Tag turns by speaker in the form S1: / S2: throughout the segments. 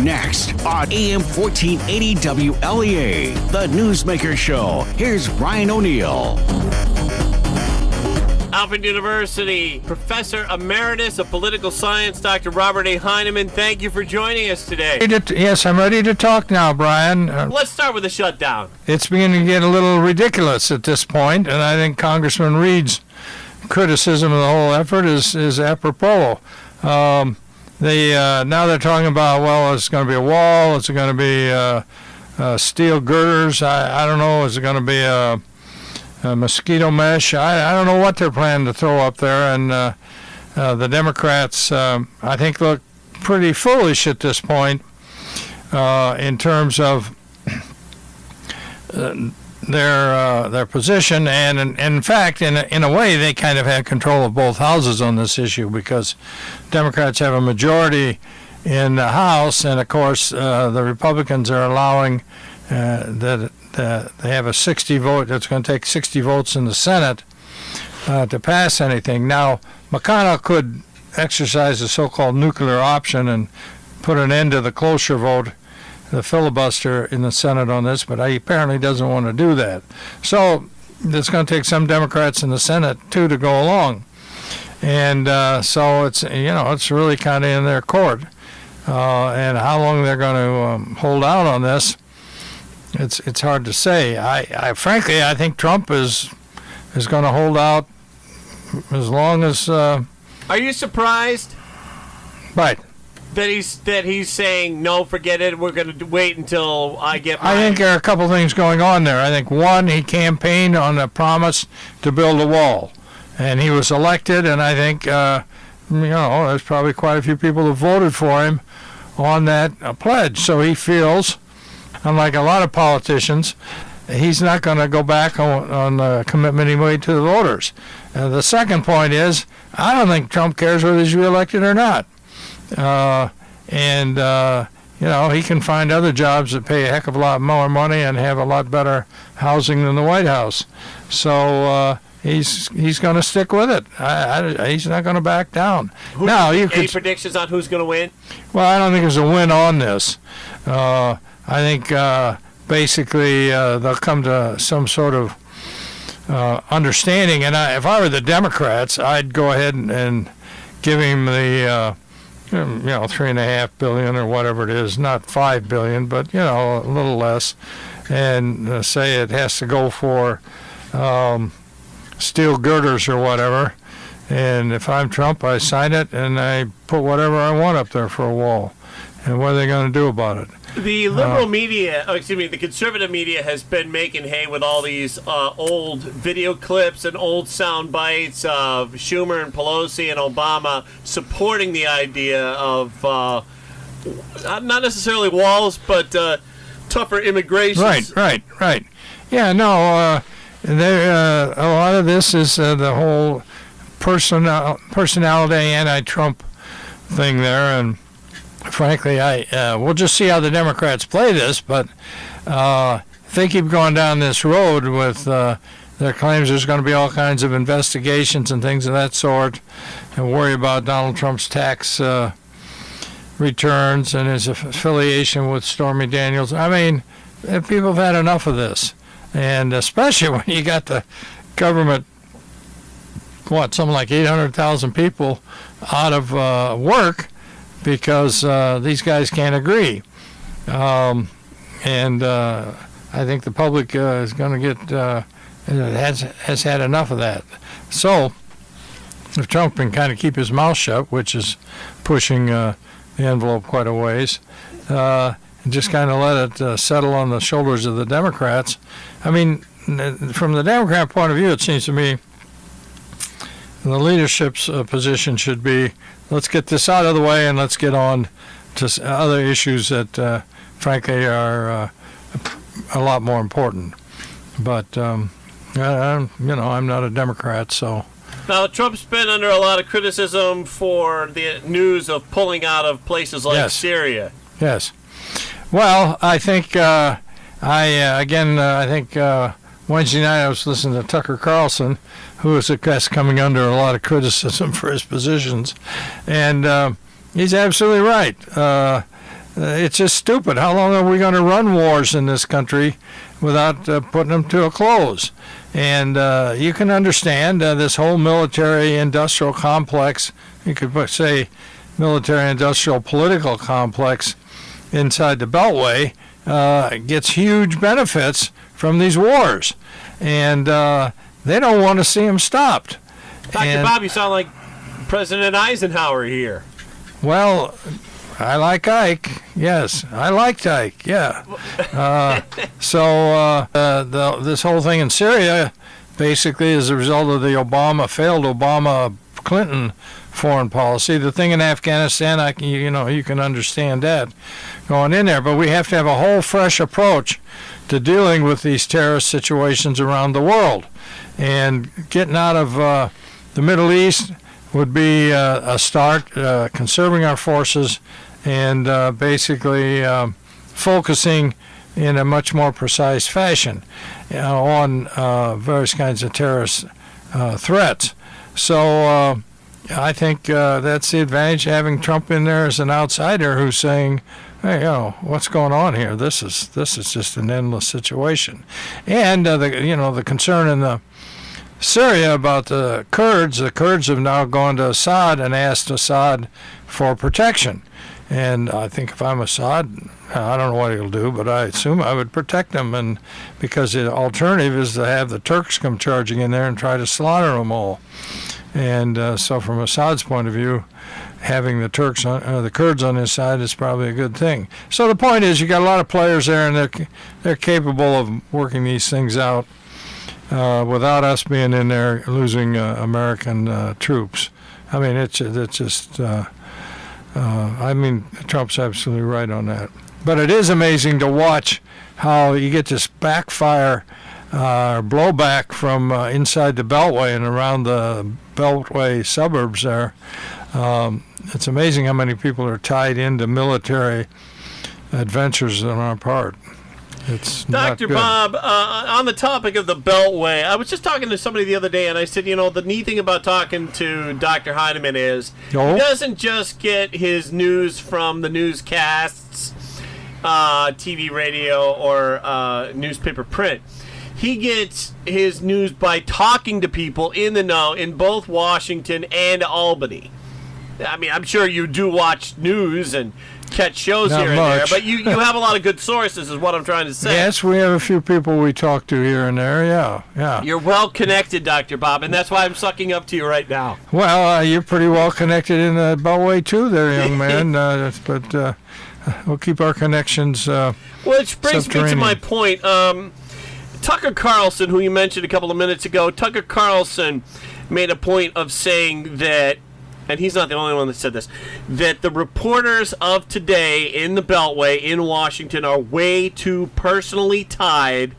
S1: Next on AM 1480 WLEA, the Newsmaker Show. Here's Brian O'Neill.
S2: Alfred University Professor Emeritus of Political Science, Dr. Robert A. Heineman, thank you for joining us today.
S3: Yes, I'm ready to talk now, Brian.
S2: Let's start with the shutdown.
S3: It's beginning to get a little ridiculous at this point, and I think Congressman Reed's criticism of the whole effort is apropos. Now they're talking about, well, it's going to be a wall, it's going to be steel girders, I don't know, is it going to be a mosquito mesh? I don't know what they're planning to throw up there, and the Democrats, I think, look pretty foolish at this point in terms of their position, and in fact, in a way, they kind of had control of both houses on this issue because Democrats have a majority in the House, and of course, the Republicans are allowing that they have a 60 vote. It's going to take 60 votes in the Senate to pass anything. Now, McConnell could exercise the so-called nuclear option and put an end to the cloture vote, the filibuster in the Senate on this, but he apparently doesn't want to do that. So it's going to take some Democrats in the Senate too to go along, and so it's it's really kind of in their court, and how long they're going to hold out on this, it's hard to say. I frankly I think Trump is going to hold out as long as.
S2: Are you surprised?
S3: Right.
S2: That he's saying, no, forget it, we're going to wait until I get my...
S3: I think there are a couple things going on there. I think, one, he campaigned on a promise to build a wall, and he was elected, and I think, there's probably quite a few people who voted for him on that pledge. So he feels, unlike a lot of politicians, he's not going to go back on the commitment he made to the voters. The second point is, I don't think Trump cares whether he's reelected or not. He can find other jobs that pay a heck of a lot more money and have a lot better housing than the White House. So he's going to stick with it. He's not going to back down.
S2: Any predictions on who's going to win?
S3: Well, I don't think there's a win on this. I think basically they'll come to some sort of understanding. And if I were the Democrats, I'd go ahead and give him the $3.5 billion or whatever it is, not $5 billion, but a little less, and say it has to go for steel girders or whatever. And if I'm Trump, I sign it and I put whatever I want up there for a wall. And what are they going to do about it?
S2: The liberal media, the conservative media has been making hay with all these old video clips and old sound bites of Schumer and Pelosi and Obama supporting the idea of not necessarily walls, but tougher immigration.
S3: Right. Yeah, no, a lot of this is the whole personality anti-Trump thing there, and frankly, we'll just see how the Democrats play this, but if they keep going down this road with their claims there's going to be all kinds of investigations and things of that sort, and worry about Donald Trump's tax returns and his affiliation with Stormy Daniels. I mean, people have had enough of this, and especially when you got the government, something like 800,000 people out of work, because these guys can't agree. I think the public is going to get, has had enough of that. So if Trump can kind of keep his mouth shut, which is pushing the envelope quite a ways, and just kind of let it settle on the shoulders of the Democrats. I mean, from the Democrat point of view, it seems to me the leadership's position should be, let's get this out of the way and let's get on to other issues that, frankly, are a lot more important. But, I'm not a Democrat, so.
S2: Now, Trump's been under a lot of criticism for the news of pulling out of places like Syria.
S3: Yes. Well, I think, I think Wednesday night I was listening to Tucker Carlson, who is, of course, coming under a lot of criticism for his positions. And he's absolutely right. it's just stupid. How long are we going to run wars in this country without putting them to a close? And you can understand this whole military-industrial complex, you could say military-industrial political complex inside the Beltway, gets huge benefits from these wars. And they don't want to see them stopped.
S2: Dr. Bob, you sound like President Eisenhower here.
S3: Well, I like Ike. Yes, I liked Ike. Yeah. This whole thing in Syria basically is a result of the failed Obama-Clinton foreign policy. The thing in Afghanistan, you can understand that going in there, but we have to have a whole fresh approach to dealing with these terrorist situations around the world. And getting out of the Middle East would be a start, conserving our forces and basically focusing in a much more precise fashion on various kinds of terrorist threats. So I think that's the advantage of having Trump in there as an outsider who's saying, hey, what's going on here? This is just an endless situation. And the concern in the Syria about the Kurds have now gone to Assad and asked Assad for protection. And I think if I'm Assad, I don't know what he'll do, but I assume I would protect him, and because the alternative is to have the Turks come charging in there and try to slaughter them all. And so from Assad's point of view, having the Kurds on his side is probably a good thing. So the point is, you got a lot of players there, and they're capable of working these things out without us being in there losing American troops. I mean, it's just. Trump's absolutely right on that. But it is amazing to watch how you get this backfire, blowback from inside the Beltway and around the Beltway suburbs there. It's amazing how many people are tied into military adventures on our part. It's
S2: Dr. Bob, on the topic of the Beltway, I was just talking to somebody the other day, and I said, the neat thing about talking to Dr. Heineman is he doesn't just get his news from the newscasts, TV, radio, or newspaper print. He gets his news by talking to people in the know in both Washington and Albany. I mean, I'm sure you do watch news and catch shows
S3: Not
S2: here and
S3: much.
S2: there, but you have a lot of good sources, is what I'm trying to say.
S3: Yes, we have a few people we talk to here and there, yeah.
S2: You're well connected, Dr. Bob, and that's why I'm sucking up to you right now.
S3: Well, you're pretty well connected in the Beltway too there, young man, but we'll keep our connections
S2: Which brings me to my point. Tucker Carlson, who you mentioned a couple of minutes ago, Tucker Carlson made a point of saying that, and he's not the only one that said this, that the reporters of today in the Beltway in Washington are way too personally tied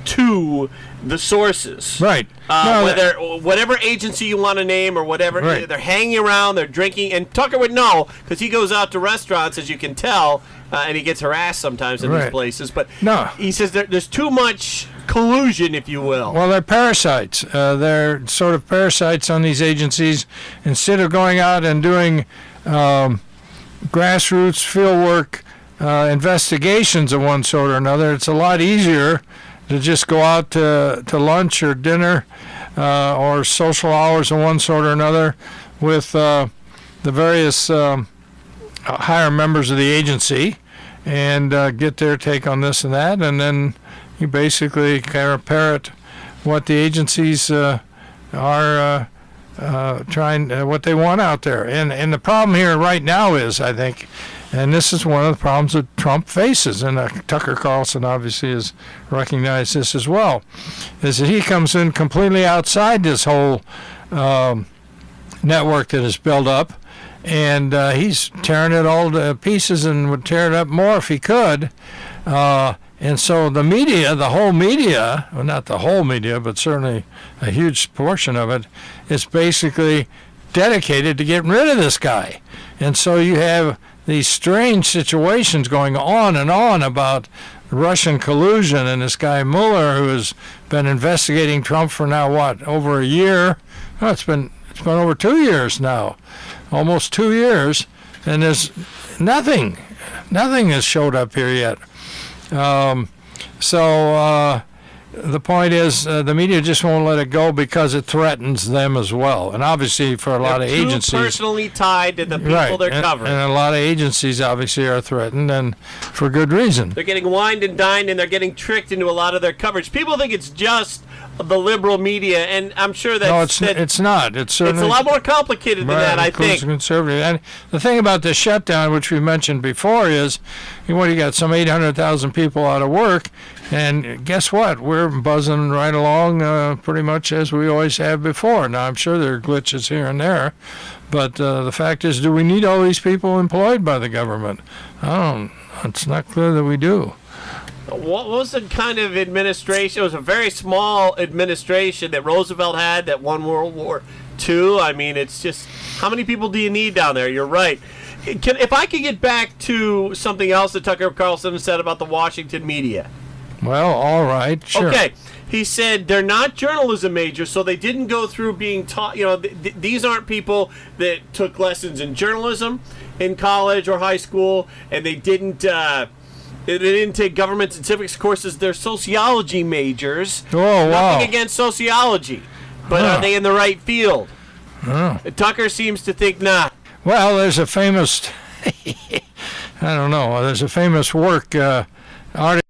S2: to the sources.
S3: Right.
S2: Whatever agency you want to name or whatever,
S3: right.
S2: They're hanging around, they're drinking, and Tucker would know because he goes out to restaurants, as you can tell, and he gets harassed sometimes in these places. But he says there's too much collusion, if you will.
S3: Well, they're parasites. They're sort of parasites on these agencies. Instead of going out and doing grassroots fieldwork investigations of one sort or another, it's a lot easier to just go out to lunch or dinner or social hours of one sort or another with the various higher members of the agency and get their take on this and that, and then you basically kind of parrot what the agencies are trying, what they want out there. And the problem here right now is, I think, and this is one of the problems that Trump faces, and Tucker Carlson obviously has recognized this as well, is that he comes in completely outside this whole network that is built up, and he's tearing it all to pieces and would tear it up more if he could. And so the media, the whole media, well, not the whole media, but certainly a huge portion of it, is basically dedicated to getting rid of this guy. And so you have these strange situations going on and on about Russian collusion, and this guy Mueller, who has been investigating Trump for now, over a year? Oh, it's been over 2 years now, almost 2 years, and there's nothing Nothing has showed up here yet. The point is, the media just won't let it go because it threatens them as well. And obviously, for a lot of agencies,
S2: too personally tied to the people they're covering.
S3: And a lot of agencies obviously are threatened, and for good reason.
S2: They're getting wined and dined, and they're getting tricked into a lot of their coverage. People think it's just the liberal media, and I'm sure that
S3: it's not. It's certainly,
S2: it's a lot more complicated than that, I think.
S3: Conservative. And the thing about the shutdown, which we mentioned before, is you got some 800,000 people out of work, and guess what? We're buzzing right along pretty much as we always have before. Now, I'm sure there are glitches here and there, but the fact is, do we need all these people employed by the government? It's not clear that we do.
S2: What was the kind of administration? It was a very small administration that Roosevelt had that won World War II. I mean, it's just, how many people do you need down there? You're right. If I could get back to something else that Tucker Carlson said about the Washington media.
S3: Well, all right, sure.
S2: Okay. He said they're not journalism majors, so they didn't go through being taught. These aren't people that took lessons in journalism in college or high school, and they didn't take government and civics courses. They're sociology majors.
S3: Oh, wow.
S2: Nothing against sociology, but are they in the right field? Tucker seems to think not.
S3: Well, there's a famous, I don't know, there's a famous work, article